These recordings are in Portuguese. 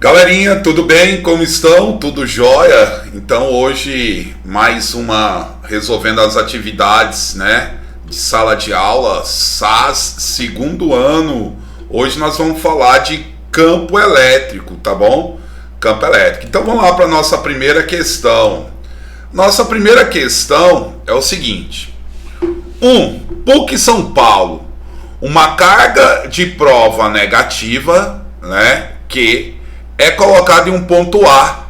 Galerinha, tudo bem? Como estão? Tudo jóia? Então hoje mais uma resolvendo as atividades, né, de sala de aula, SAS, segundo ano. Hoje nós vamos falar de campo elétrico, tá bom? Campo elétrico. Então vamos lá para nossa primeira questão. Nossa primeira questão é o seguinte: PUC São Paulo, uma carga de prova negativa, né, que é colocado em um ponto A,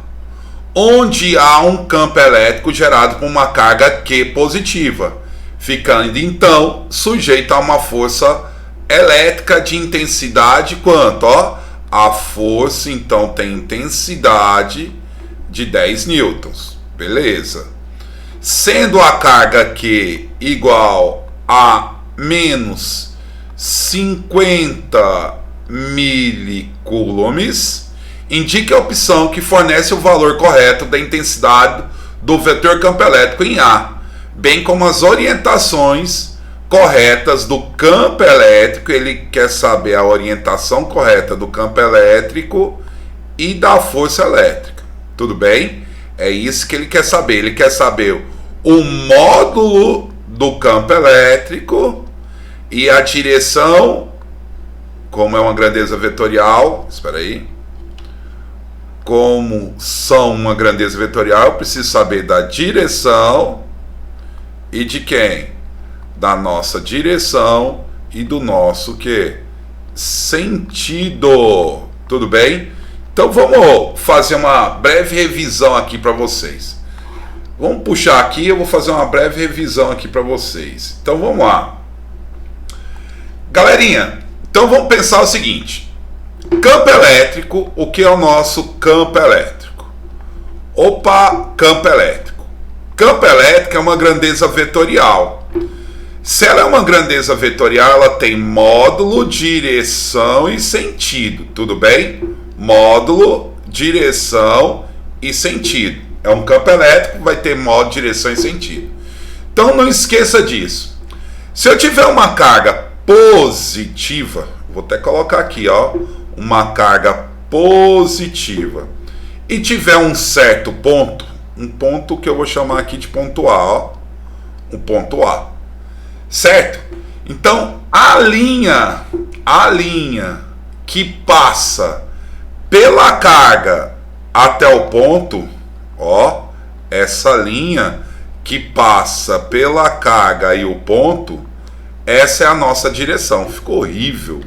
onde há um campo elétrico gerado por uma carga Q positiva, ficando então sujeito a uma força elétrica de intensidade quanto? A força então tem intensidade de 10 newtons, beleza? Sendo a carga Q igual a menos 50 milicoulombs, indique a opção que fornece o valor correto da intensidade do vetor campo elétrico em A, bem como as orientações corretas do campo elétrico. Ele quer saber a orientação correta do campo elétrico e da força elétrica. Tudo bem? É isso que ele quer saber. Ele quer saber o módulo do campo elétrico e a direção, como é uma grandeza vetorial. Espera aí. Como são uma grandeza vetorial, eu preciso saber da direção e de quem? Da nossa direção e do nosso que? Sentido. Tudo bem? Então vamos fazer uma breve revisão aqui para vocês. Vamos puxar aqui, eu vou fazer uma breve revisão aqui para vocês. Então vamos lá. Galerinha, então vamos pensar o seguinte. Campo elétrico, o que é o nosso campo elétrico? Campo elétrico. Campo elétrico é uma grandeza vetorial. Se ela é uma grandeza vetorial, ela tem módulo, direção e sentido, tudo bem? Módulo, direção e sentido. É um campo elétrico, vai ter módulo, direção e sentido. Então não esqueça disso. Se eu tiver uma carga positiva, vou até colocar aqui, uma carga positiva, e tiver um certo ponto, um ponto que eu vou chamar aqui de ponto A, um ponto A, certo? Então a linha que passa pela carga até o ponto, essa linha que passa pela carga e o ponto, essa é a nossa direção. Ficou horrível,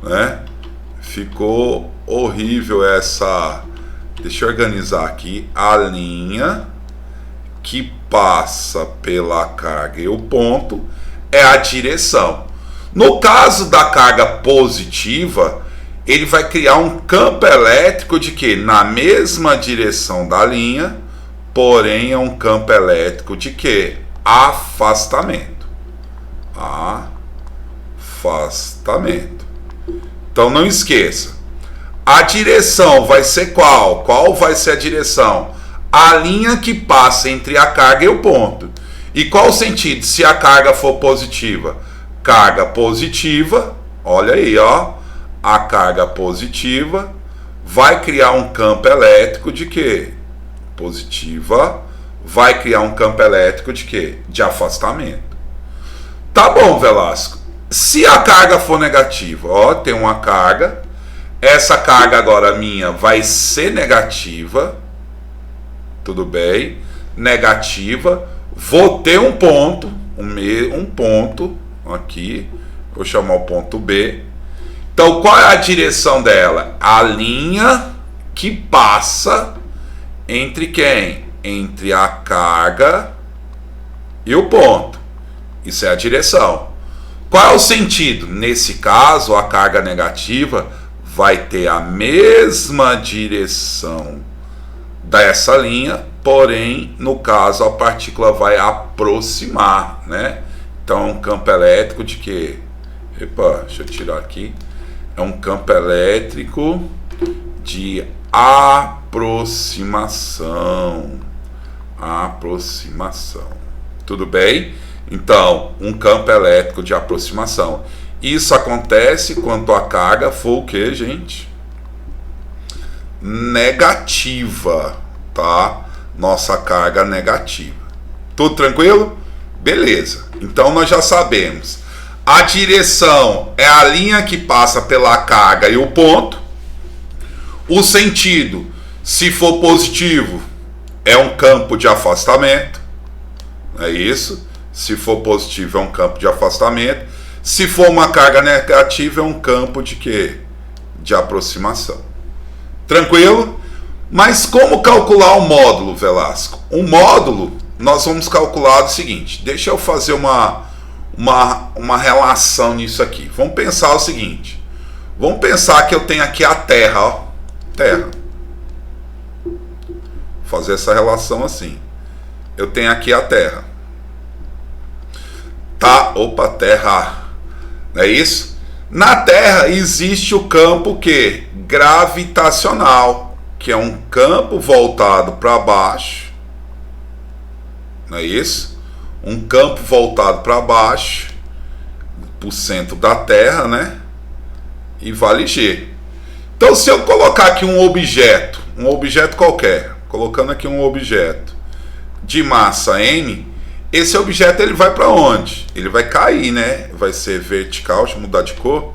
né? Ficou horrível essa. Deixa eu organizar aqui. A linha que passa pela carga e o ponto é a direção. No caso da carga positiva, ele vai criar um campo elétrico de quê? Na mesma direção da linha, porém é um campo elétrico de quê? Afastamento. Afastamento. Então não esqueça, a direção vai ser qual? Qual vai ser a direção? A linha que passa entre a carga e o ponto. E qual o sentido se a carga for positiva? Carga positiva, olha aí, a carga positiva vai criar um campo elétrico de quê? Positiva vai criar um campo elétrico de quê? De afastamento. Tá bom, Velasco. Se a carga for negativa, tem uma carga, essa carga agora minha vai ser negativa, tudo bem? Negativa, vou ter um ponto, um ponto aqui, vou chamar o ponto B. Então qual é a direção dela? A linha que passa entre quem? Entre a carga e o ponto. Isso é a direção. Qual é o sentido? Nesse caso, a carga negativa vai ter a mesma direção dessa linha, porém, no caso, a partícula vai aproximar, né? Então, é um campo elétrico de quê? Deixa eu tirar aqui. É um campo elétrico de aproximação. Aproximação. Tudo bem? Então, um campo elétrico de aproximação. Isso acontece quando a carga for o que, gente? negativa, tá? Nossa carga negativa. Tudo tranquilo? Beleza. Então nós já sabemos. A direção é a linha que passa pela carga e o ponto. O sentido, se for positivo, é um campo de afastamento. É isso. Se for positivo, é um campo de afastamento. Se for uma carga negativa, é um campo de quê? De aproximação. Tranquilo? Mas como calcular o módulo, Velasco? O módulo, nós vamos calcular o seguinte. Deixa eu fazer uma relação nisso aqui. Vamos pensar o seguinte. Vamos pensar que eu tenho aqui a Terra, ó. Terra. Vou fazer essa relação assim. Eu tenho aqui a Terra. Tá? Opa, Terra. Não é isso? Na Terra existe o campo que? Gravitacional, que é um campo voltado para baixo. Não é isso? Um campo voltado para baixo, para o centro da Terra, né? E vale G. Então, se eu colocar aqui um objeto qualquer, colocando aqui um objeto de massa M, esse objeto ele vai para onde? Ele vai cair, né? Vai ser vertical, deixa eu mudar de cor.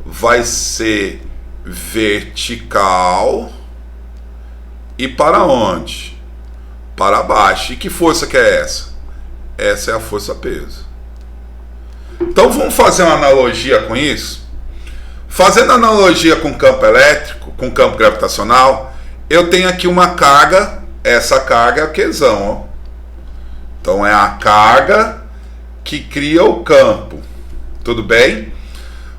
Vai ser vertical e para onde? Para baixo. E que força que é essa? Essa é a força-peso. Então vamos fazer uma analogia com isso? Fazendo analogia com campo elétrico, com campo gravitacional, eu tenho aqui uma carga, essa carga é a Qzão, ó. Então é a carga que cria o campo. Tudo bem?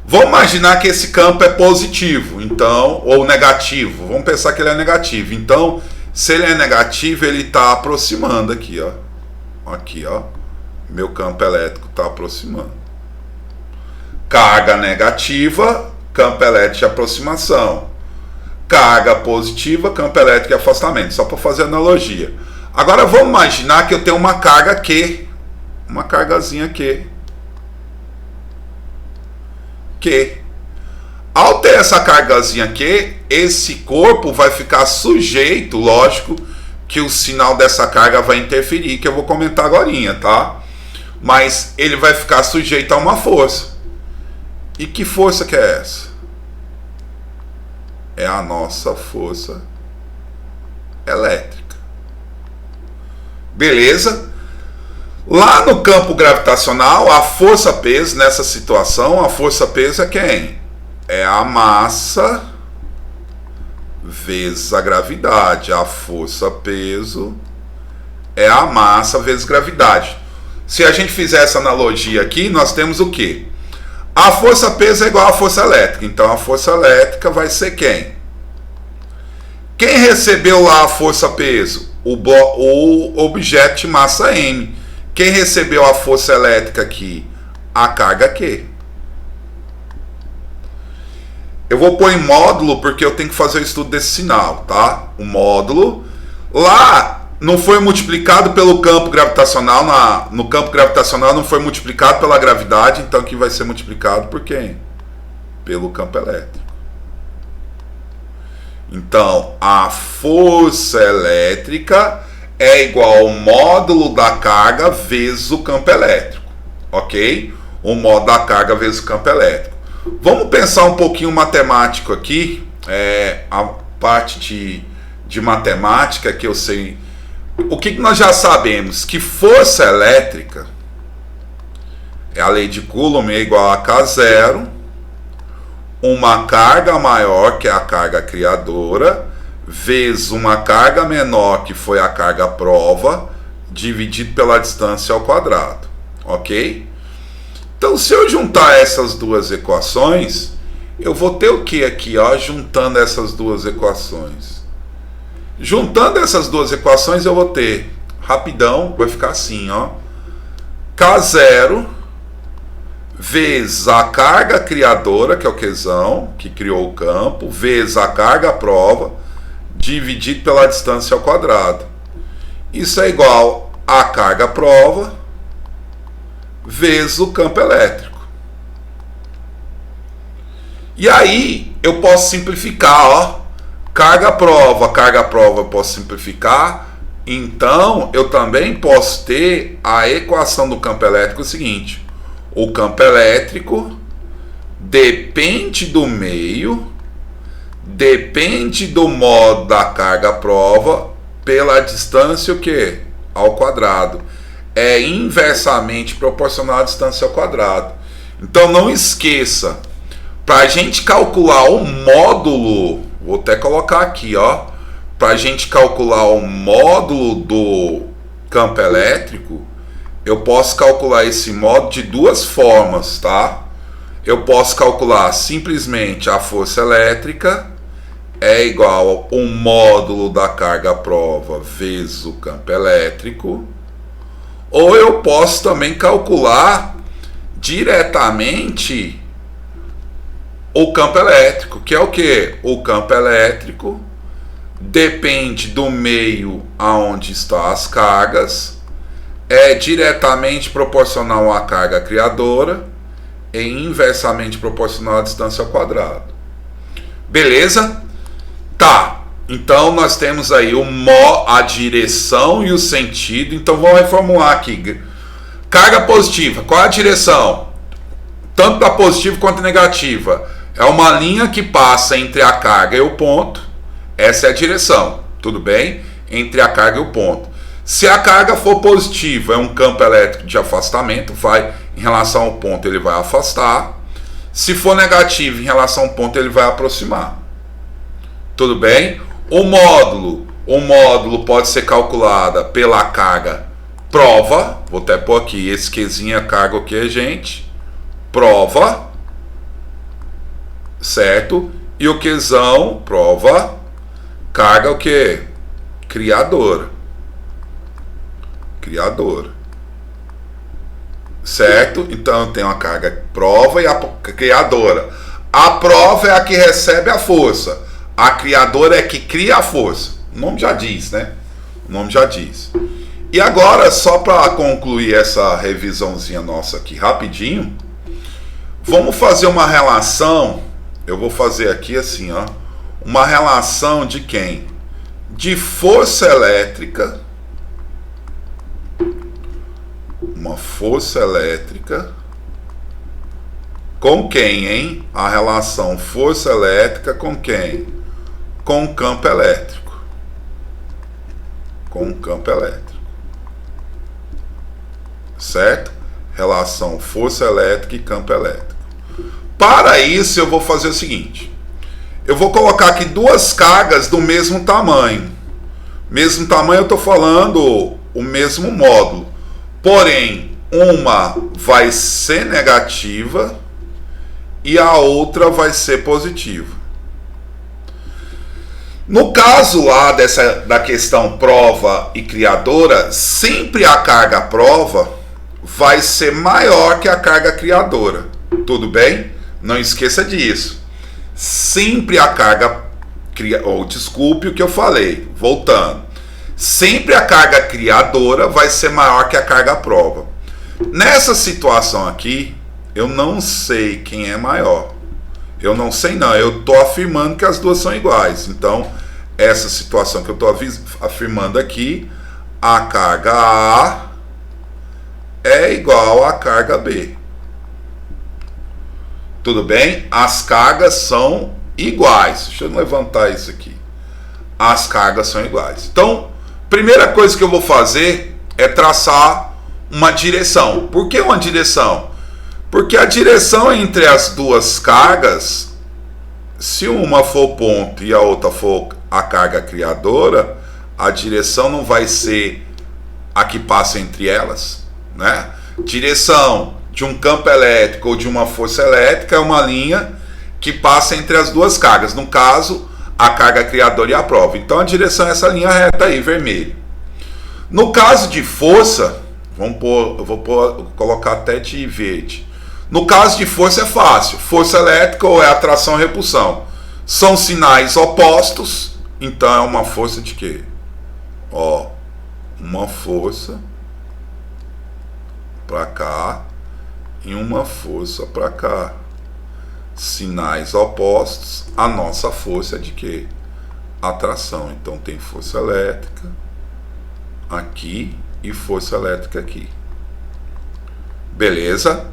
Vamos imaginar que esse campo é positivo, então, ou negativo. Vamos pensar que ele é negativo. Então, se ele é negativo, ele está aproximando aqui, ó. Aqui, ó. Meu campo elétrico está aproximando. Carga negativa, campo elétrico de aproximação. Carga positiva, campo elétrico de afastamento. Só para fazer analogia. Agora vamos imaginar que eu tenho uma carga Q. Uma cargazinha Q. Ao ter essa cargazinha Q, esse corpo vai ficar sujeito, lógico, que o sinal dessa carga vai interferir, que eu vou comentar agorinha, tá? Mas ele vai ficar sujeito a uma força. E que força que é essa? É a nossa força elétrica. Beleza? Lá no campo gravitacional, a força-peso, nessa situação, a força-peso é quem? É a massa vezes a gravidade. A força-peso é a massa vezes gravidade. Se a gente fizer essa analogia aqui, nós temos o quê? A força-peso é igual à força elétrica. Então a força elétrica vai ser quem? Quem recebeu lá a força-peso? O objeto de massa M. Quem recebeu a força elétrica aqui? A carga Q. Eu vou pôr em módulo porque eu tenho que fazer o estudo desse sinal, tá? O módulo. Lá não foi multiplicado pelo campo gravitacional. No campo gravitacional não foi multiplicado pela gravidade. Então aqui vai ser multiplicado por quem? Pelo campo elétrico. Então a força elétrica é igual ao módulo da carga vezes o campo elétrico, ok? O módulo da carga vezes o campo elétrico. Vamos pensar um pouquinho matemático aqui, a parte de matemática que eu sei. O que nós já sabemos? Que força elétrica é a lei de Coulomb, é igual a K0, uma carga maior, que é a carga criadora, vezes uma carga menor, que foi a carga prova, dividido pela distância ao quadrado, ok? Então, se eu juntar essas duas equações, eu vou ter o que aqui, ó, juntando essas duas equações? Juntando essas duas equações, eu vou ter, rapidão, vai ficar assim, ó, K0 vezes a carga criadora, que é o Qzão, que criou o campo, vezes a carga prova, dividido pela distância ao quadrado. Isso é igual a carga prova vezes o campo elétrico. E aí eu posso simplificar, ó. Carga-prova eu posso simplificar. Então, eu também posso ter a equação do campo elétrico seguinte. O campo elétrico depende do meio, depende do modo da carga-prova pela distância o quê? Ao quadrado. É inversamente proporcional à distância ao quadrado. Então, não esqueça, para a gente calcular o módulo, vou até colocar aqui, ó, para a gente calcular o módulo do campo elétrico, eu posso calcular esse módulo de duas formas, tá? Eu posso calcular simplesmente a força elétrica é igual ao módulo da carga-prova vezes o campo elétrico, ou eu posso também calcular diretamente o campo elétrico, que é o que? O campo elétrico depende do meio aonde estão as cargas, é diretamente proporcional à carga criadora e inversamente proporcional à distância ao quadrado. Beleza? Tá. Então nós temos aí a direção e o sentido. Então vamos reformular aqui. Carga positiva, qual é a direção? Tanto da positiva quanto negativa. É uma linha que passa entre a carga e o ponto. Essa é a direção, tudo bem? Entre a carga e o ponto. Se a carga for positiva, é um campo elétrico de afastamento, vai em relação ao ponto, ele vai afastar. Se for negativo, em relação ao ponto, ele vai aproximar. Tudo bem? O módulo pode ser calculada pela carga prova. Vou até pôr aqui, esse Qzinho é carga o que, gente? Prova. Certo? E o Qzão, prova, carga o que? Criadora. Certo? Então eu tenho a carga prova e a criadora. A prova é a que recebe a força. A criadora é que cria a força. O nome já diz, né? O nome já diz. E agora, só para concluir essa revisãozinha nossa aqui rapidinho, vamos fazer uma relação. Eu vou fazer aqui assim, ó, uma relação de quem? De força elétrica. Uma força elétrica com quem, hein? A relação força elétrica com quem? Com o campo elétrico. Com o campo elétrico. Certo? Relação força elétrica e campo elétrico. Para isso, eu vou fazer o seguinte. Eu vou colocar aqui duas cargas do mesmo tamanho. Mesmo tamanho, eu estou falando o mesmo módulo. Porém, uma vai ser negativa e a outra vai ser positiva. No caso lá da questão prova e criadora, sempre a carga prova vai ser maior que a carga criadora. Tudo bem? Não esqueça disso. Sempre a carga desculpe o que eu falei, voltando. Sempre a carga criadora vai ser maior que a carga prova. Nessa situação aqui, eu não sei quem é maior. Eu não sei não, eu estou afirmando que as duas são iguais. Então, essa situação que eu estou afirmando aqui, a carga A é igual à carga B. Tudo bem? As cargas são iguais. Deixa eu levantar isso aqui. As cargas são iguais. Então, primeira coisa que eu vou fazer é traçar uma direção. Por que uma direção? Porque a direção entre as duas cargas, se uma for o ponto e a outra for a carga criadora, a direção não vai ser a que passa entre elas, né? Direção de um campo elétrico ou de uma força elétrica é uma linha que passa entre as duas cargas. No caso, a carga criadora e a prova. Então a direção é essa linha reta aí, vermelho. No caso de força, eu vou colocar até de verde. No caso de força é fácil. Força elétrica ou é atração ou repulsão. São sinais opostos. Então é uma força de quê? Ó, uma força para cá e uma força para cá. Sinais opostos, a nossa força é de quê? atração. Então tem força elétrica aqui e força elétrica aqui. Beleza?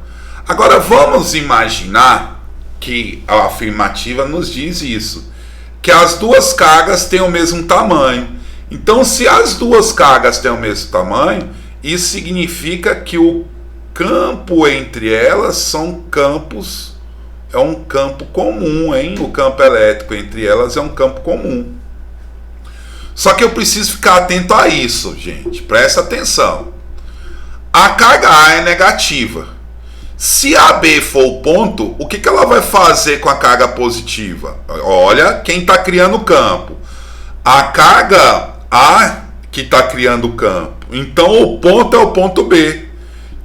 Agora vamos imaginar que a afirmativa nos diz isso, que as duas cargas têm o mesmo tamanho. Então, se as duas cargas têm o mesmo tamanho, isso significa que o campo entre elas são campos, é um campo comum, hein? O campo elétrico entre elas é um campo comum. Só que eu preciso ficar atento a isso, gente. Presta atenção. A carga A é negativa. Se AB for o ponto, o que ela vai fazer com a carga positiva? Olha quem está criando o campo. A carga A que está criando o campo. Então o ponto é o ponto B.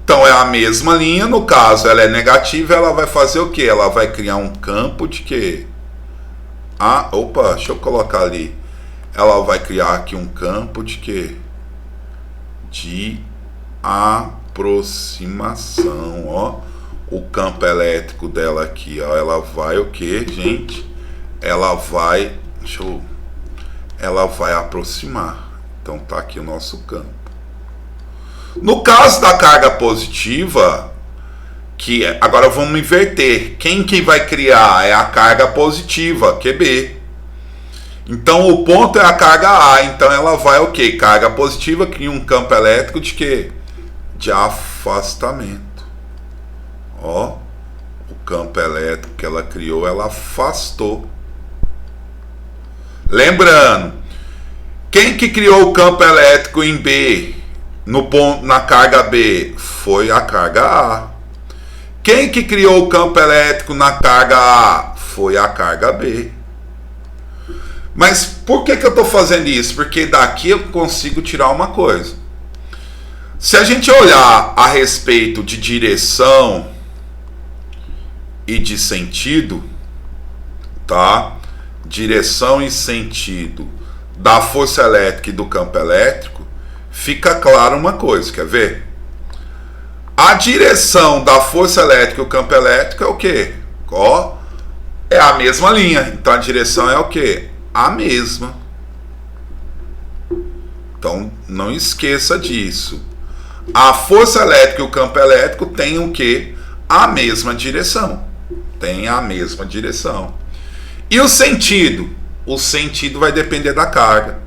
Então é a mesma linha. No caso ela é negativa, ela vai fazer o que? Ela vai criar um campo de quê? Opa, deixa eu colocar ali. Ela vai criar aqui um campo de quê? De aproximação, ó. O campo elétrico dela aqui, ó, ela vai o que, gente? Ela vai, ela vai aproximar. Então tá aqui o nosso campo. No caso da carga positiva, que agora vamos inverter. Quem que vai criar é a carga positiva, QB. Então o ponto é a carga A, então ela vai o que? Carga positiva cria um campo elétrico de quê? De afastamento. Ó, o campo elétrico que ela criou, ela afastou. Lembrando, quem que criou o campo elétrico em B, no ponto, na carga B? Foi a carga A. Quem que criou o campo elétrico na carga A? Foi a carga B. Mas por que eu estou fazendo isso? Porque daqui eu consigo tirar uma coisa. Se a gente olhar a respeito de direção e de sentido, tá? Direção e sentido da força elétrica e do campo elétrico, fica claro uma coisa, quer ver? A direção da força elétrica e o campo elétrico é o quê? Ó, é a mesma linha. Então a direção é o quê? A mesma. Então não esqueça disso. A força elétrica e o campo elétrico têm o quê? A mesma direção. Tem a mesma direção. E o sentido? O sentido vai depender da carga.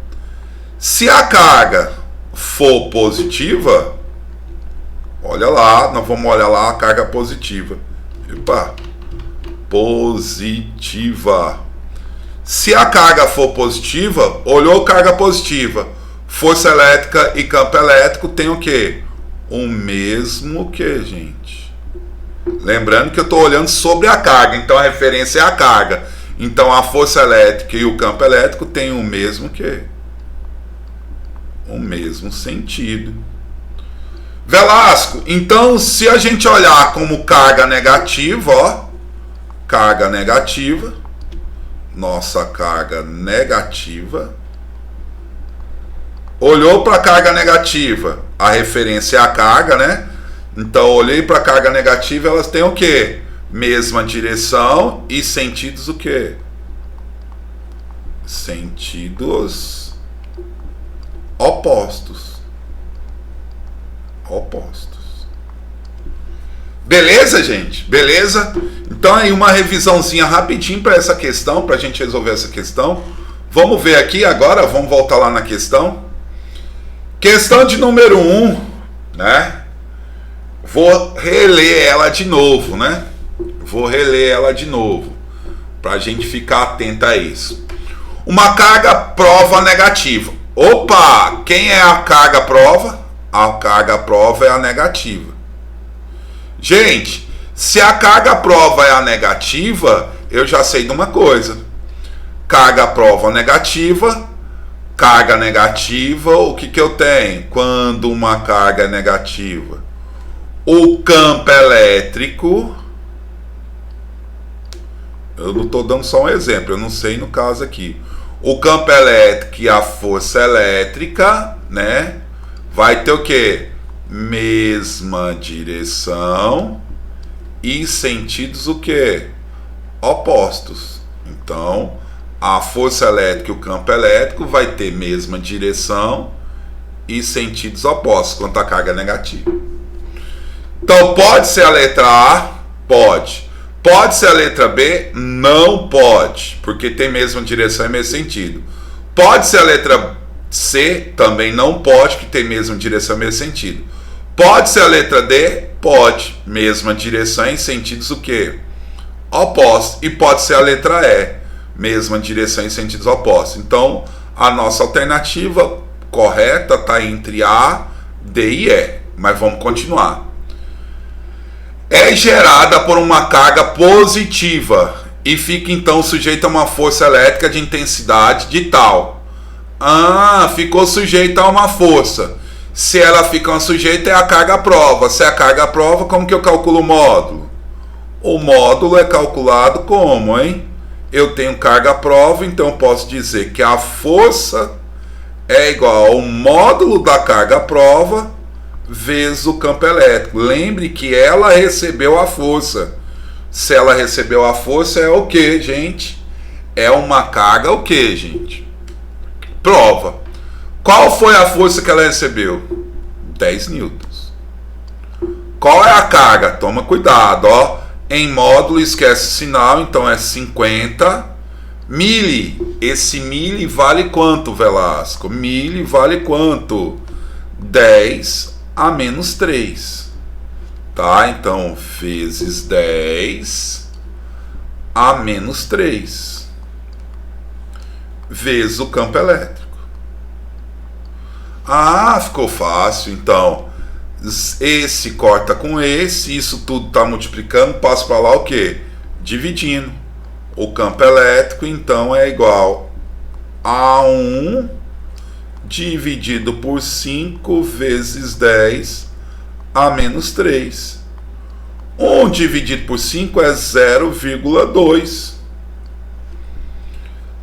Se a carga for positiva, olha lá, nós vamos olhar lá a carga positiva. Epa, positiva. Se a carga for positiva, olhou carga positiva, força elétrica e campo elétrico tem o quê? O mesmo que, gente? Lembrando que eu estou olhando sobre a carga, então a referência é a carga. Então a força elétrica e o campo elétrico têm o mesmo que? O mesmo sentido. Velasco, então se a gente olhar como carga negativa, ó, carga negativa, nossa carga negativa, olhou para a carga negativa, a referência é a carga, né? Então olhei para a carga negativa, elas têm o quê? Mesma direção e sentidos o quê? Sentidos opostos. Opostos. Beleza, gente? Beleza? Então aí uma revisãozinha rapidinho para essa questão, para a gente resolver essa questão. Vamos ver aqui agora, vamos voltar lá na questão. Questão de número 1, né? Vou reler ela de novo, né? Vou reler ela de novo, para a gente ficar atento a isso. Uma carga prova negativa. Opa! Quem é a carga prova? A carga prova é a negativa. Gente, se a carga prova é a negativa, eu já sei de uma coisa. Carga prova negativa, o que eu tenho? Quando uma carga é negativa, o campo elétrico, eu não estou dando só um exemplo, eu não sei no caso aqui. O campo elétrico e a força elétrica, né? Vai ter o quê? Mesma direção e sentidos o quê? Opostos. Então, a força elétrica e o campo elétrico vai ter mesma direção e sentidos opostos quanto à carga negativa. Então pode ser a letra A? Pode. Pode ser a letra B? Não pode, porque tem mesma direção e mesmo sentido. Pode ser a letra C? Também não pode, que tem mesma direção e mesmo sentido. Pode ser a letra D? Pode. Mesma direção e sentidos o quê? Opostos. E pode ser a letra E. Mesma direção e sentidos opostos. Então, a nossa alternativa correta está entre A, D e E. Mas vamos continuar. É gerada por uma carga positiva e fica então sujeita a uma força elétrica de intensidade de tal. Ficou sujeita a uma força. Se ela fica sujeita é a carga prova. Se é a carga prova, como que eu calculo o módulo? O módulo é calculado como, hein? Eu tenho carga prova, então eu posso dizer que a força é igual ao módulo da carga prova vezes o campo elétrico. Lembre que ela recebeu a força. Se ela recebeu a força é o que, gente? É uma carga o que, gente? Prova. Qual foi a força que ela recebeu? 10 newtons. Qual é a carga? Toma cuidado, ó. Em módulo esquece o sinal, então é 50 mili. Esse mili vale quanto, Velasco? Mili vale quanto? 10 a menos 3. Tá? Então, vezes 10 a menos 3. Vezes o campo elétrico. Ficou fácil. Então, esse corta com esse, isso tudo está multiplicando, passa para lá o que? Dividindo. O campo elétrico, então, é igual a 1 dividido por 5 vezes 10 a menos 3. 1 dividido por 5 é 0,2.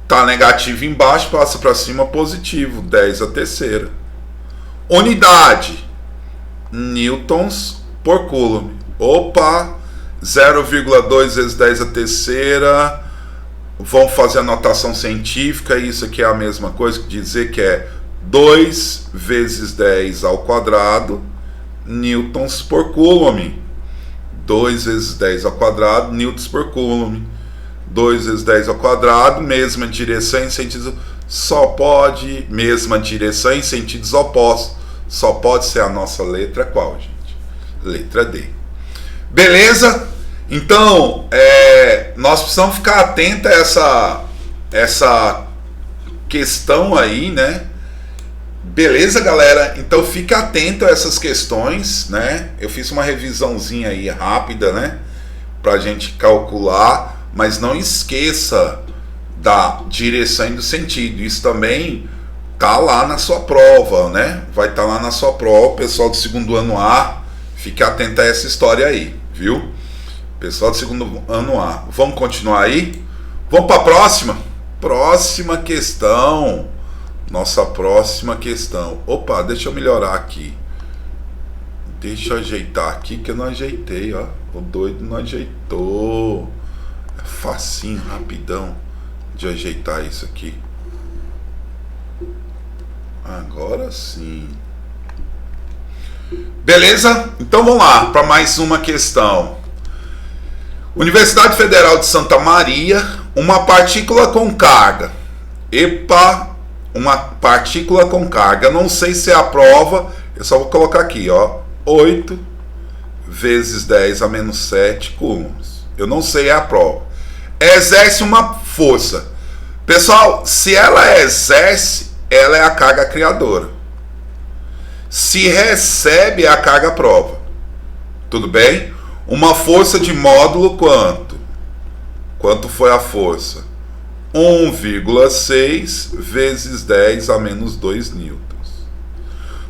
Está negativo embaixo, passa para cima positivo, 10 a terceira. Unidade, newtons por coulomb. Opa, 0,2 vezes 10 a terceira. Vamos fazer a notação científica. Isso aqui é a mesma coisa que dizer que é 2 vezes 10 ao quadrado, newtons por coulomb. 2 vezes 10 ao quadrado, newtons por coulomb. 2 vezes 10 ao quadrado, mesma direção em sentidos... Só pode, mesma direção em sentidos opostos. Só pode ser a nossa letra qual, gente? Letra D. Beleza? Então, nós precisamos ficar atentos a essa questão aí, né? Beleza, galera? Então fique atento a essas questões, né? Eu fiz uma revisãozinha aí rápida, né? Pra gente calcular, mas não esqueça da direção e do sentido. Isso também tá lá na sua prova, né? Vai estar lá na sua prova, pessoal do segundo ano A, fique atento a essa história aí, viu? Pessoal do segundo ano A. Vamos continuar aí? Vamos para a próxima? Próxima questão. Nossa próxima questão. Opa, deixa eu melhorar aqui. Deixa eu ajeitar aqui que eu não ajeitei, ó. O doido não ajeitou. É facinho, rapidão de ajeitar isso aqui. Agora sim. Beleza? Então vamos lá para mais uma questão. Universidade Federal de Santa Maria, uma partícula com carga. Epa, uma partícula com carga. Não sei se é a prova, eu só vou colocar aqui, ó. 8 vezes 10 a menos 7 coulombs. Eu não sei a prova. Exerce uma força. Pessoal, se ela exerce, ela é a carga criadora. Se recebe, é a carga prova. Tudo bem? Uma força de módulo quanto? Quanto foi a força? 1,6 vezes 10 a menos 2 newtons.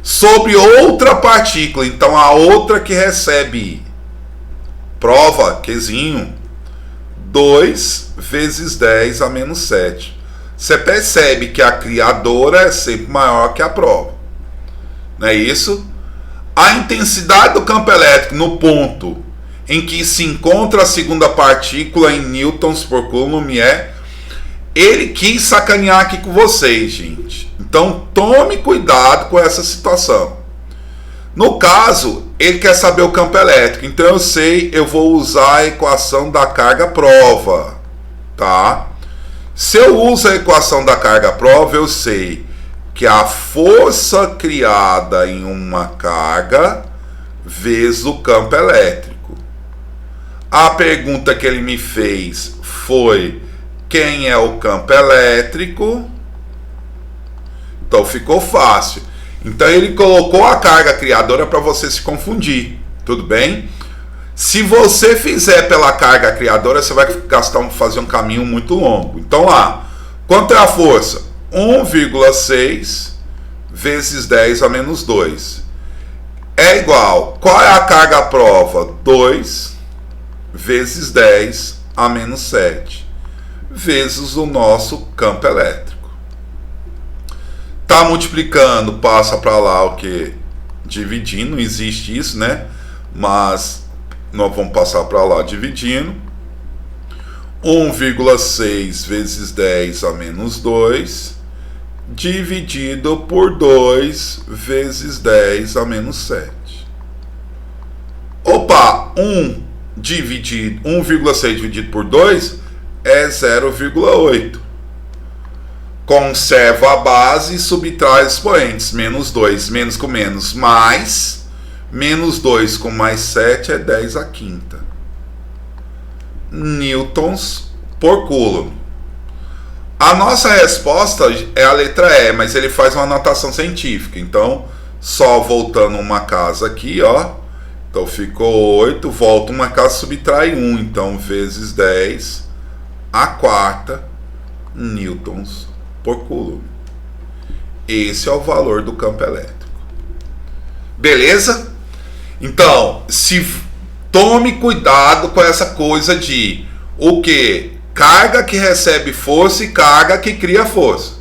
Sobre outra partícula, então a outra que recebe. Prova, Qzinho. 2 vezes 10 a menos 7. Você percebe que a criadora é sempre maior que a prova. Não é isso? A intensidade do campo elétrico no ponto em que se encontra a segunda partícula em newtons por coulomb é... Ele quis sacanear aqui com vocês, gente. Então tome cuidado com essa situação. No caso, ele quer saber o campo elétrico. Então eu sei, eu vou usar a equação da carga-prova, tá? Se eu uso a equação da carga-prova, eu sei que a força criada em uma carga vezes o campo elétrico. A pergunta que ele me fez foi: quem é o campo elétrico? Então ficou fácil. Então ele colocou a carga criadora para você se confundir, tudo bem? Se você fizer pela carga criadora, você vai fazer um caminho muito longo. Então lá, quanto é a força? 1,6 vezes 10 a menos 2. É igual, qual é a carga à prova? 2 vezes 10 a menos 7, vezes o nosso campo elétrico. Tá multiplicando, passa para lá o que? Dividindo, não existe isso, né? Mas nós vamos passar para lá dividindo. 1,6 vezes 10 a menos 2, dividido por 2 vezes 10 a menos 7. Opa, 1,6 dividido por 2 é 0,8. Conserva a base e subtrai os expoentes. Menos 2, menos com menos, mais. Menos 2 com mais 7 é 10 a quinta. Newtons por coulomb. A nossa resposta é a letra E, mas ele faz uma anotação científica. Então, só voltando uma casa aqui, ó. Então, ficou 8. Volta uma casa, subtrai 1. Então, vezes 10 a quarta newtons por coulomb. Esse é o valor do campo elétrico. Beleza? Então, tome cuidado com essa coisa de o que? Carga que recebe força e carga que cria força.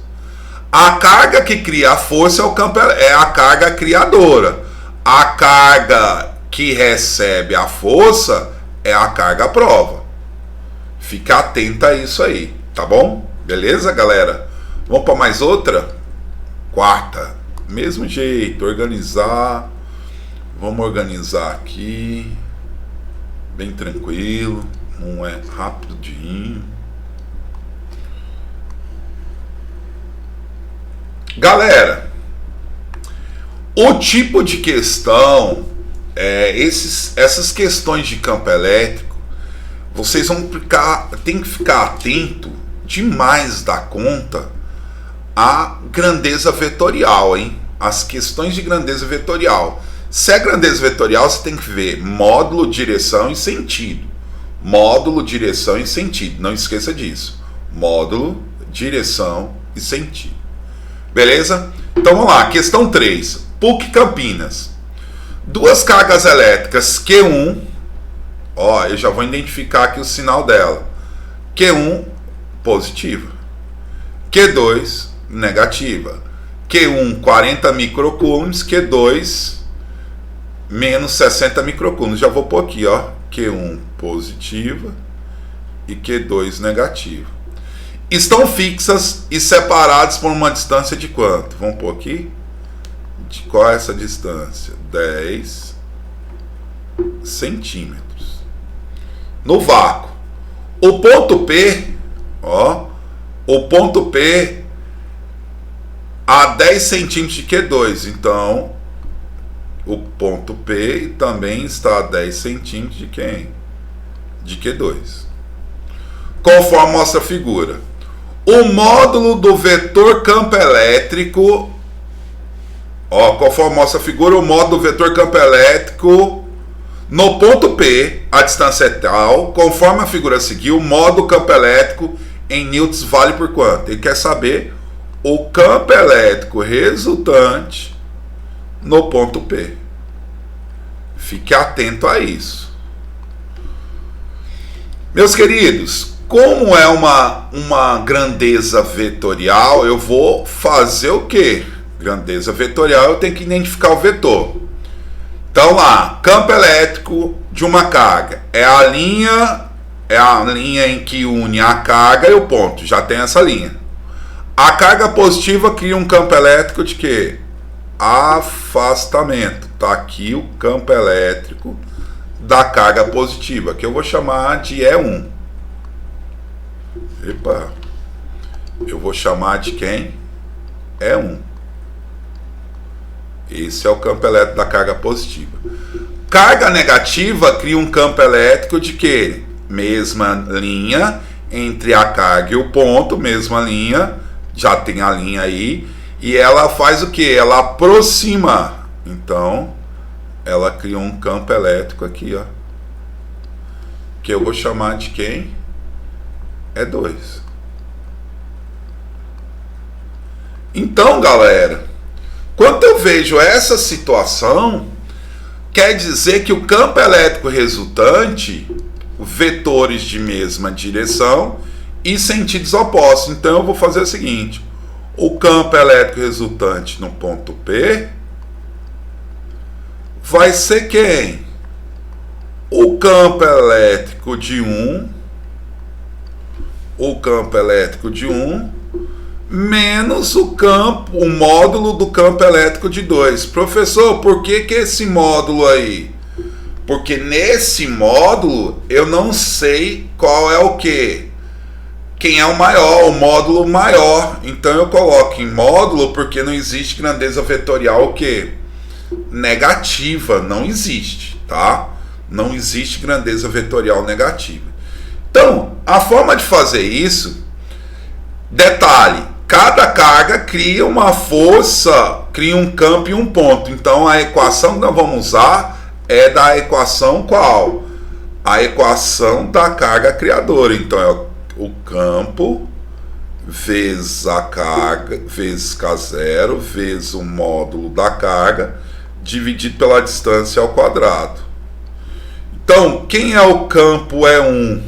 A carga que cria a força é a carga criadora. A carga que recebe a força é a carga à prova. Fica atento a isso aí, tá bom? Beleza, galera? Vamos para mais outra? Quarta. Mesmo jeito, organizar. Vamos organizar aqui. Bem tranquilo. Não é rapidinho. Galera, o tipo de questão, essas questões de campo elétrico, vocês tem que ficar atento demais da conta à grandeza vetorial, hein? As questões de grandeza vetorial. Se é grandeza vetorial, você tem que ver módulo, direção e sentido. Módulo, direção e sentido. Não esqueça disso. Módulo, direção e sentido. Beleza? Então vamos lá. Questão 3. PUC Campinas. Duas cargas elétricas Q1. Ó, eu já vou identificar aqui o sinal dela. Q1 positiva. Q2 negativa. Q1 40 microcoulombs. Q2 menos 60 microcoulombs. Já vou pôr aqui, ó. Q1 positiva e Q2 negativa. Estão fixas e separadas por uma distância de quanto? Vamos pôr aqui. De qual é essa distância? 10 centímetros. No vácuo. O ponto P, ó. O ponto P a 10 centímetros de Q2. Então, o ponto P também está a 10 centímetros de quem? De Q2. Conforme mostra a figura. O módulo do vetor campo elétrico, ó, conforme mostra a figura, o módulo do vetor campo elétrico no ponto P, a distância é tal, conforme a figura a seguir, o módulo campo elétrico em newtons vale por quanto? Ele quer saber o campo elétrico resultante no ponto P. Fique atento a isso. Meus queridos, como é uma grandeza vetorial, eu vou fazer o quê? Grandeza vetorial, eu tenho que identificar o vetor. Então lá, campo elétrico de uma carga é a linha é a linha em que une a carga e o ponto. Já tem essa linha. A carga positiva cria um campo elétrico de quê? Afastamento. Tá aqui o campo elétrico da carga positiva, que eu vou chamar de E1. Epa. Eu vou chamar de quem? E1. Esse é o campo elétrico da carga positiva. Carga negativa cria um campo elétrico de quê? Mesma linha entre a carga e o ponto, mesma linha, já tem a linha aí, e ela faz o que? Ela aproxima. Então, ela cria um campo elétrico aqui, ó, que eu vou chamar de quem? E2. Então, galera, quando eu vejo essa situação, quer dizer que o campo elétrico resultante, vetores de mesma direção e sentidos opostos. Então eu vou fazer o seguinte: o campo elétrico resultante no ponto P vai ser quem? O campo elétrico de 1, menos o módulo do campo elétrico de 2. Professor, por que esse módulo aí? Porque nesse módulo eu não sei qual é o que. Quem é o maior, o módulo maior. Então eu coloco em módulo porque não existe grandeza vetorial o que? Negativa, não existe, tá? Não existe grandeza vetorial negativa. Então, a forma de fazer isso, detalhe, cada carga cria uma força, cria um campo e um ponto. Então a equação que nós vamos usar é da equação qual? A equação da carga criadora. Então é o campo vezes a carga, vezes K0, vezes o módulo da carga, dividido pela distância ao quadrado. Então, quem é o campo E1?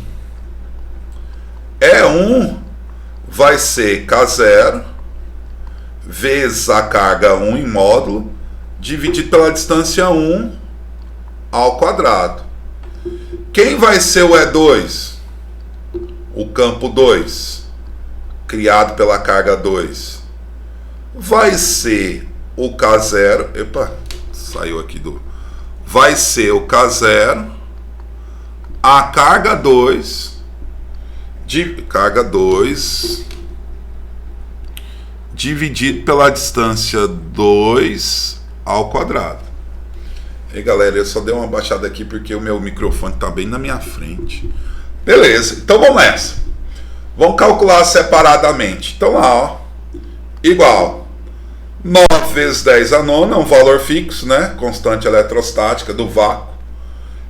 E1 vai ser K0 vezes a carga 1 em módulo, dividido pela distância 1 ao quadrado. Quem vai ser o E2? O campo 2, criado pela carga 2, vai ser o K0. Epa, saiu aqui do. Vai ser o K0, a carga 2, dividido pela distância 2 ao quadrado. E galera, eu só dei uma baixada aqui porque o meu microfone está bem na minha frente. Beleza, então vamos nessa. Vamos calcular separadamente. Então lá, ó, igual 9 vezes 10 a nona, um valor fixo, né? Constante eletrostática do vácuo.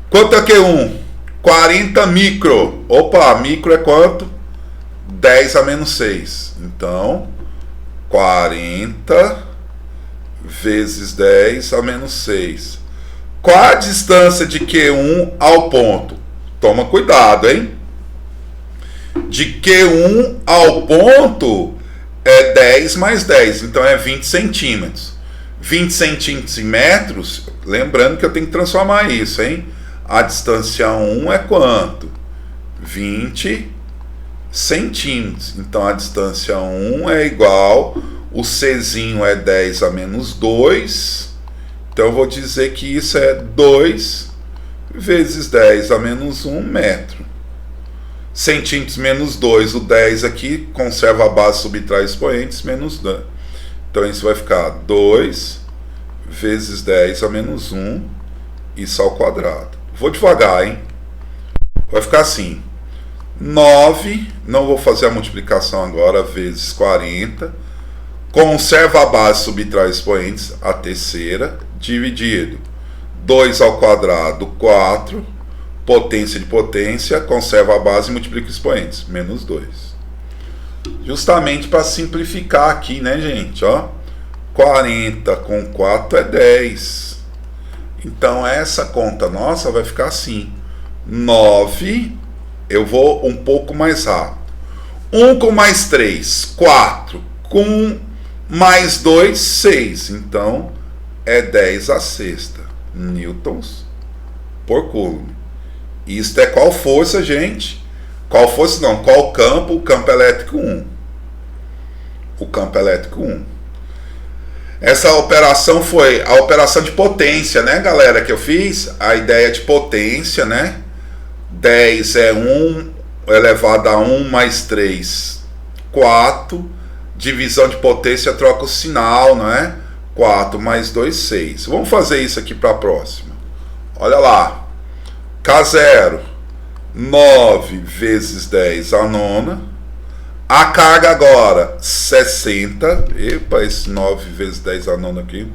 Quanto é Q1? 40 micro. Opa, micro é quanto? 10 a menos 6. Então, 40 vezes 10 a menos 6. Qual a distância de Q1 ao ponto? Toma cuidado, hein? De Q1 ao ponto é 10 mais 10, então é 20 centímetros. 20 centímetros em metros, lembrando que eu tenho que transformar isso, hein? A distância 1 é quanto? 20 centímetros. Então a distância 1 é igual, o Czinho é 10 a menos 2. Então eu vou dizer que isso é 2 vezes 10 a menos 1 metro. Centímetros menos 2, o 10 aqui, conserva a base, subtrai expoentes, menos 2. Então isso vai ficar 2 vezes 10 a menos 1, isso ao quadrado. Vou devagar, hein? Vai ficar assim, 9, não vou fazer a multiplicação agora, vezes 40, conserva a base, subtrai expoentes, a terceira, dividido 2 ao quadrado, 4, potência de potência, conserva a base e multiplica expoentes, menos 2. Justamente para simplificar aqui, né, gente? Ó, 40 com 4 é 10. Então essa conta nossa vai ficar assim, 9, eu vou um pouco mais rápido, 1 com mais 3, 4, com mais 2, 6, então é 10 a sexta newtons por coulomb. Isto é qual força, gente? Qual força não, qual campo? O campo elétrico 1. O campo elétrico 1. Essa operação foi a operação de potência, né, galera, que eu fiz. A ideia de potência, né? 10 é 1 elevado a 1 mais 3, 4. Divisão de potência, troca o sinal, não é? 4 mais 2, 6. Vamos fazer isso aqui para a próxima. Olha lá. K0, 9 vezes 10 a nona. A carga agora, 60. Epa, esse 9 vezes 10 a nona aqui.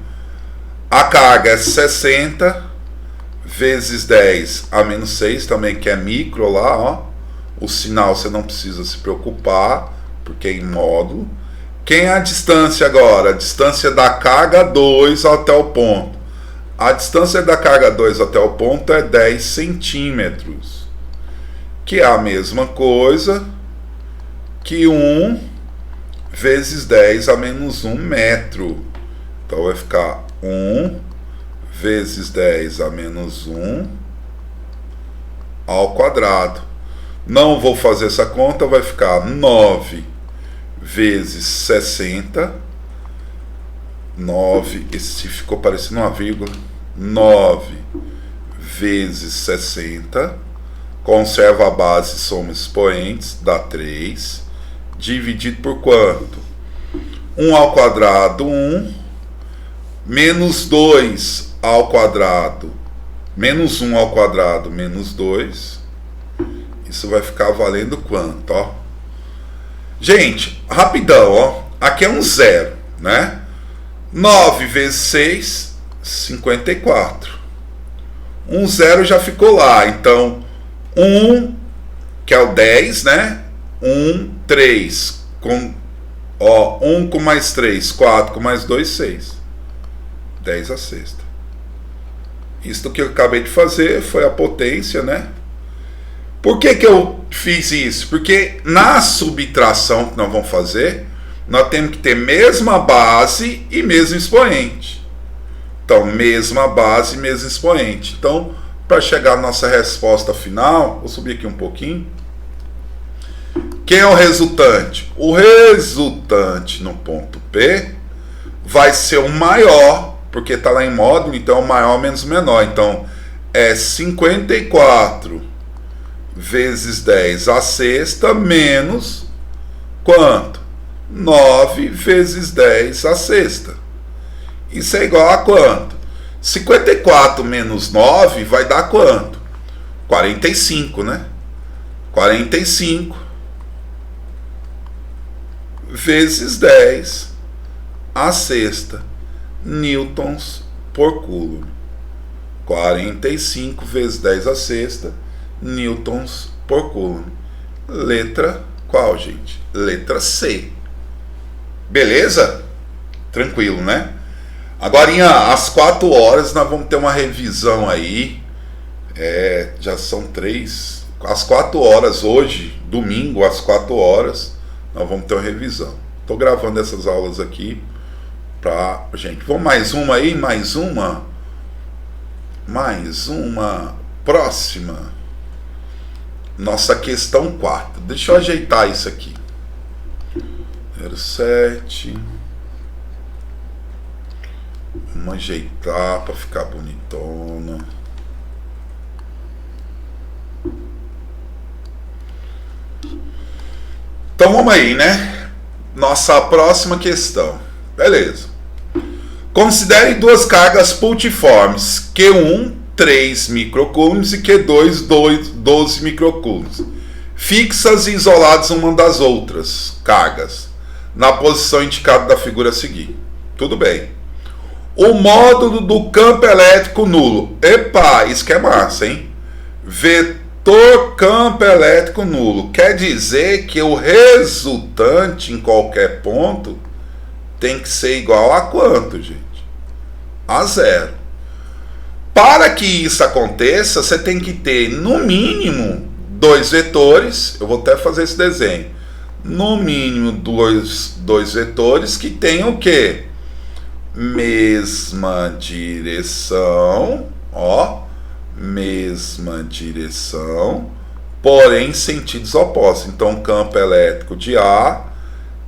A carga é 60 vezes 10 a menos 6, também que é micro lá, ó. O sinal você não precisa se preocupar, porque é em módulo. Quem é a distância agora? A distância da carga 2 até o ponto. A distância da carga 2 até o ponto é 10 centímetros. Que é a mesma coisa que 1 vezes 10 a menos 1 metro. Então vai ficar 1 vezes 10 a menos 1 ao quadrado. Não vou fazer essa conta, vai ficar 9 vezes 60. 9, esse ficou parecendo uma vírgula. 9 vezes 60. Conserva a base, soma expoentes, dá 3. Dividido por quanto? 1 ao quadrado, 1. Menos 2 ao quadrado. Menos 1 ao quadrado, menos 2. Isso vai ficar valendo quanto, ó? Gente, rapidão, ó. Aqui é um zero, né? 9 vezes 6, 54. Um zero já ficou lá. Então, 1, que é o 10, né? 1, 3. Ó, 1 com mais 3, 4 com mais 2, 6. 10 a sexta. Isso que eu acabei de fazer foi a potência, né? Por que que eu fiz isso? Porque na subtração que nós vamos fazer, nós temos que ter mesma base e mesmo expoente. Então, mesma base e mesmo expoente. Então, para chegar à nossa resposta final, vou subir aqui um pouquinho. Quem é o resultante? O resultante no ponto P vai ser o maior, porque está lá em módulo, então é o maior menos o menor. Então, é 54 vezes 10 a sexta menos quanto? 9 vezes 10 a sexta. Isso é igual a quanto? 54 menos 9 vai dar quanto? 45, né? 45 vezes 10 a sexta newtons por coulomb. 45 vezes 10 a sexta newtons por coulomb. Letra qual, gente? Letra C. Beleza? Tranquilo, né? Agora, às 4 horas, nós vamos ter uma revisão aí. Já são 3. Às 4 horas hoje, domingo, às 4 horas, nós vamos ter uma revisão. Estou gravando essas aulas aqui pra gente. Vamos mais uma aí? Mais uma? Mais uma. Próxima. Nossa questão 4. Deixa eu ajeitar isso aqui. 07. Vamos ajeitar para ficar bonitona. Então vamos aí, né? Nossa próxima questão. Beleza. Considere duas cargas pultiformes, Q1, 3 microcoulombs e Q2, 12 microcoulombs, fixas e isoladas uma das outras cargas, na posição indicada da figura a seguir. Tudo bem. O módulo do campo elétrico nulo. Epa, isso que é massa, hein? Vetor campo elétrico nulo. Quer dizer que o resultante em qualquer ponto tem que ser igual a quanto, gente? A zero. Para que isso aconteça, você tem que ter, no mínimo, dois vetores. Eu vou até fazer esse desenho. No mínimo, dois vetores que tenham o quê? Mesma direção, ó, mesma direção, porém sentidos opostos. Então o campo elétrico de A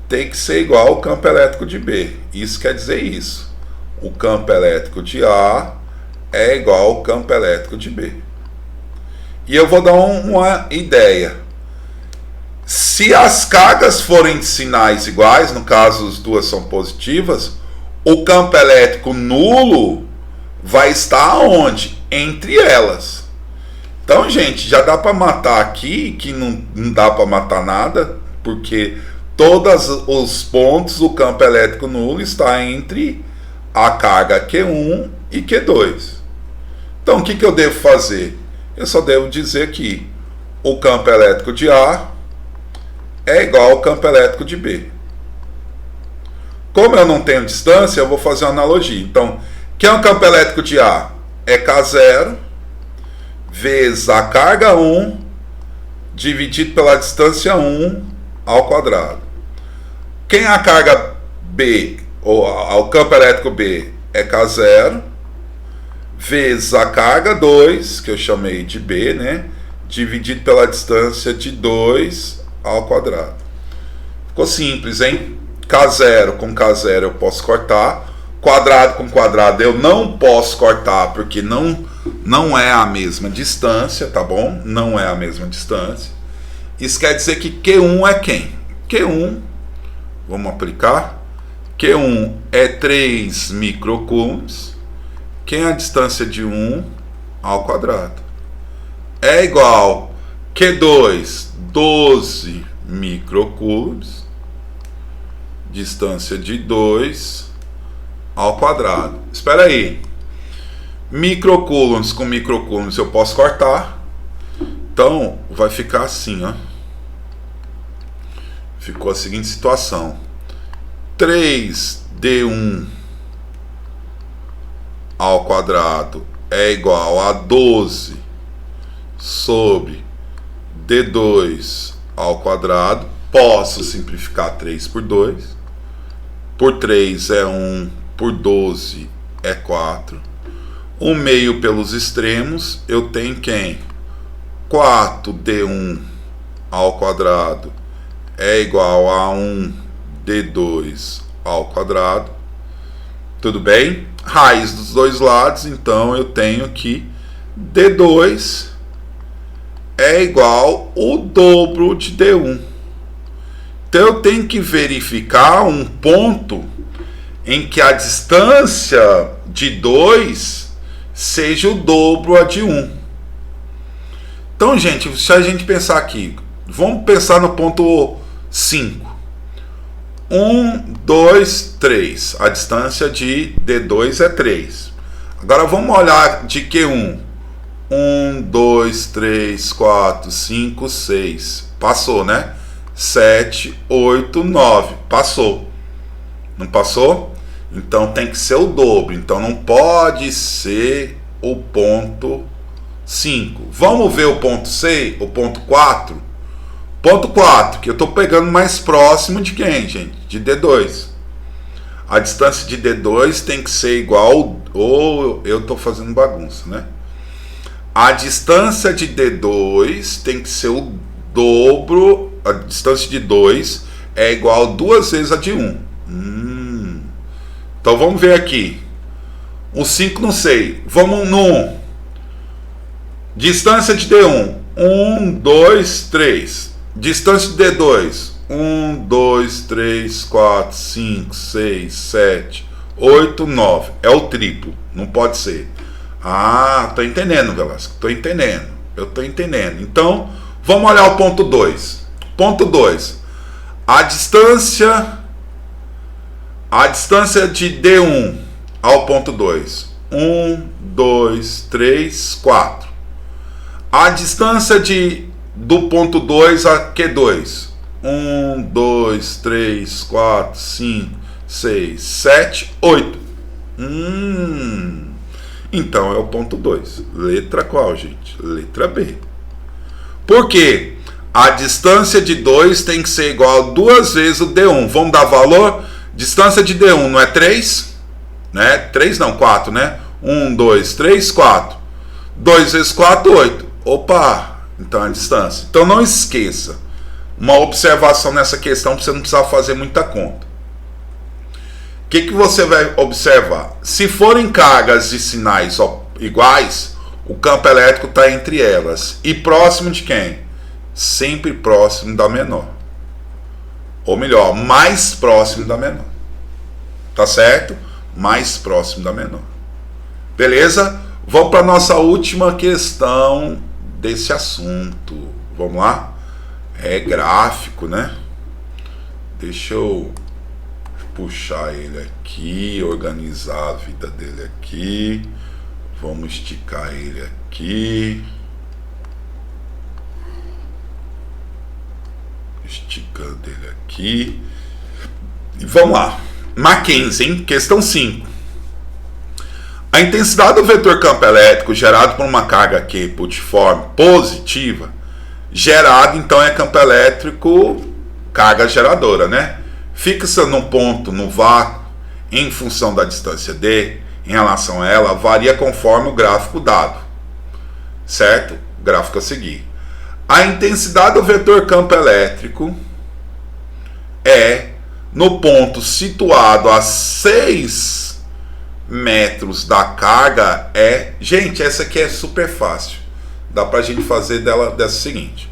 tem que ser igual ao campo elétrico de B. Isso quer dizer isso. O campo elétrico de A é igual ao campo elétrico de B. E eu vou dar uma ideia. Se as cargas forem de sinais iguais, no caso as duas são positivas, o campo elétrico nulo vai estar onde? Entre elas. Então, gente, já dá para matar aqui, que não dá para matar nada, porque todos os pontos do campo elétrico nulo está entre a carga Q1 e Q2. Então, o que eu devo fazer? Eu só devo dizer que o campo elétrico de A é igual ao campo elétrico de B. Como eu não tenho distância, eu vou fazer uma analogia. Então, que é o campo elétrico de A? É K0 vezes a carga 1 dividido pela distância 1 ao quadrado. Quem é a carga B, ou o campo elétrico B? É K0 vezes a carga 2, que eu chamei de B, né? Dividido pela distância de 2 ao quadrado. Ficou simples, hein? K0 com K0 eu posso cortar. Quadrado com quadrado eu não posso cortar, porque não é a mesma distância, tá bom? Não é a mesma distância. Isso quer dizer que Q1 é quem? Q1, vamos aplicar. Q1 é 3 microcoulombs. Quem é a distância de 1 ao quadrado? É igual Q2, 12 microcoulombs. Distância de 2 ao quadrado. Espera aí. Microcoulombs com microcoulombs eu posso cortar. Então, vai ficar assim, ó. Ficou a seguinte situação. 3D1 ao quadrado é igual a 12 sobre D2 ao quadrado. Posso simplificar 3 por 2. Por 3 é 1, por 12 é 4. 1 meio pelos extremos, eu tenho quem? 4D1 ao quadrado é igual a 1D2 ao quadrado. Tudo bem? Raiz dos dois lados, então eu tenho que D2 é igual ao dobro de D1. Então eu tenho que verificar um ponto em que a distância de 2 seja o dobro a de 1. Então, gente, se a gente pensar aqui, vamos pensar no ponto 5. 1, 2, 3. A distância de D2 é 3. Agora vamos olhar de Q1. 1, 2, 3, 4, 5, 6. Passou, né? 7, 8, 9. Passou. Não passou? Então tem que ser o dobro. Então não pode ser o ponto 5. Vamos ver o ponto 6, o ponto 4. Ponto 4, que eu estou pegando mais próximo de quem, gente? De D2. A distância de D2 tem que ser igual, ou eu estou fazendo bagunça, né? A distância de D2 tem que ser o dobro. A distância de 2 é igual a 2 vezes a de 1. Então vamos ver aqui. O 5 não sei. Vamos no 1. Distância de D1. 1, 2, 3. Distância de D2. 1, 2, 3, 4, 5, 6, 7, 8, 9. É o triplo. Não pode ser. Ah, tô entendendo, Velasco. Tô entendendo. Eu tô entendendo. Então, vamos olhar o ponto 2. Ponto 2. A distância de D1 ao ponto 2. 1, 2, 3, 4. A distância do ponto 2 a Q2. 1, 2, 3, 4, 5, 6, 7, 8. Então é o ponto 2. Letra qual, gente? Letra B. Por quê? A distância de 2 tem que ser igual a 2 vezes o D1. Vamos dar valor? Distância de D1 não é 3? Né? 3 não, 4, né? 1, 2, 3, 4. 2 vezes 4, 8. Opa, então é a distância. Então não esqueça, uma observação nessa questão para você não precisar fazer muita conta. O que você vai observar? Se forem cargas de sinais iguais, o campo elétrico está entre elas. E próximo de quem? Sempre próximo da menor. Ou melhor, mais próximo da menor. Tá certo? Mais próximo da menor. Beleza? Vamos para a nossa última questão desse assunto. Vamos lá? É gráfico, né? Deixa eu puxar ele aqui, organizar a vida dele aqui. Vamos esticar ele aqui. Esticando ele aqui. E vamos lá. Mackenzie, hein? Questão 5. A intensidade do vetor campo elétrico gerado por uma carga Q putiforme positiva, gerado então é campo elétrico, carga geradora, né? Fixa num ponto no vácuo em função da distância D em relação a ela, varia conforme o gráfico dado, certo? O gráfico a seguir. A intensidade do vetor campo elétrico é no ponto situado a 6 metros da carga é... Gente, essa aqui é super fácil. Dá pra gente fazer dessa seguinte.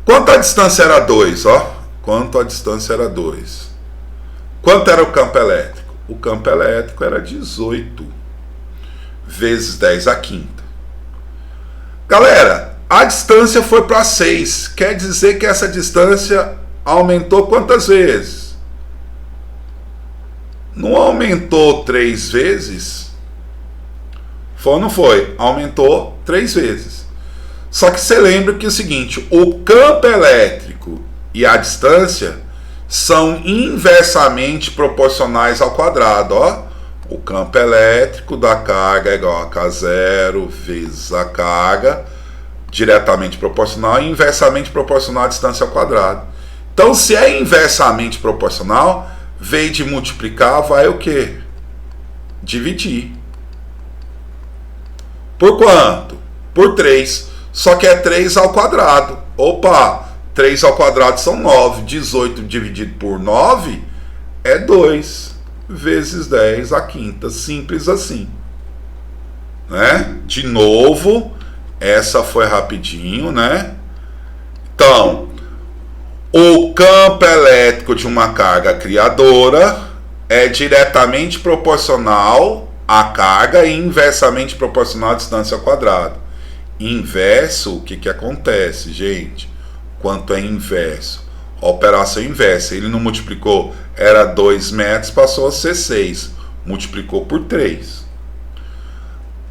Quanto a distância era 2, ó? Quanto a distância era 2? Quanto era o campo elétrico? O campo elétrico era 18 vezes 10 à quinta. Galera, a distância foi para 6. Quer dizer que essa distância aumentou quantas vezes? Não aumentou 3 vezes? Foi ou não foi? Aumentou 3 vezes. Só que você lembra que é o seguinte, o campo elétrico e a distância são inversamente proporcionais ao quadrado, ó. O campo elétrico da carga é igual a K0 vezes a carga, diretamente proporcional, e inversamente proporcional à distância ao quadrado. Então, se é inversamente proporcional, vez de multiplicar, vai o quê? Dividir. Por quanto? Por 3. Só que é 3 ao quadrado. Opa! 3 ao quadrado são 9. 18 dividido por 9 é 2 vezes 10 à quinta. Simples assim. Né? De novo, essa foi rapidinho, né? Então, o campo elétrico de uma carga criadora é diretamente proporcional à carga e inversamente proporcional à distância ao quadrado. Inverso, o que acontece, gente? Quanto é inverso? A operação inversa, ele não multiplicou, era 2 metros, passou a ser 6. Multiplicou por 3.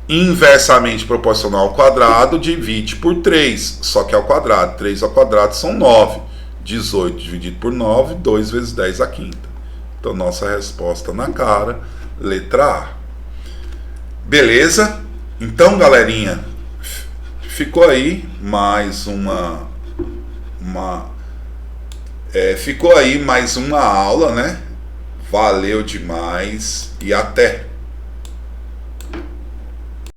Inversamente proporcional ao quadrado, divide por 3. Só que ao quadrado. 3 ao quadrado são 9. 18 dividido por 9, 2 vezes 10 à quinta. Então, nossa resposta na cara, letra A. Beleza? Então, galerinha, ficou aí mais ficou aí mais uma aula, né? Valeu demais e até!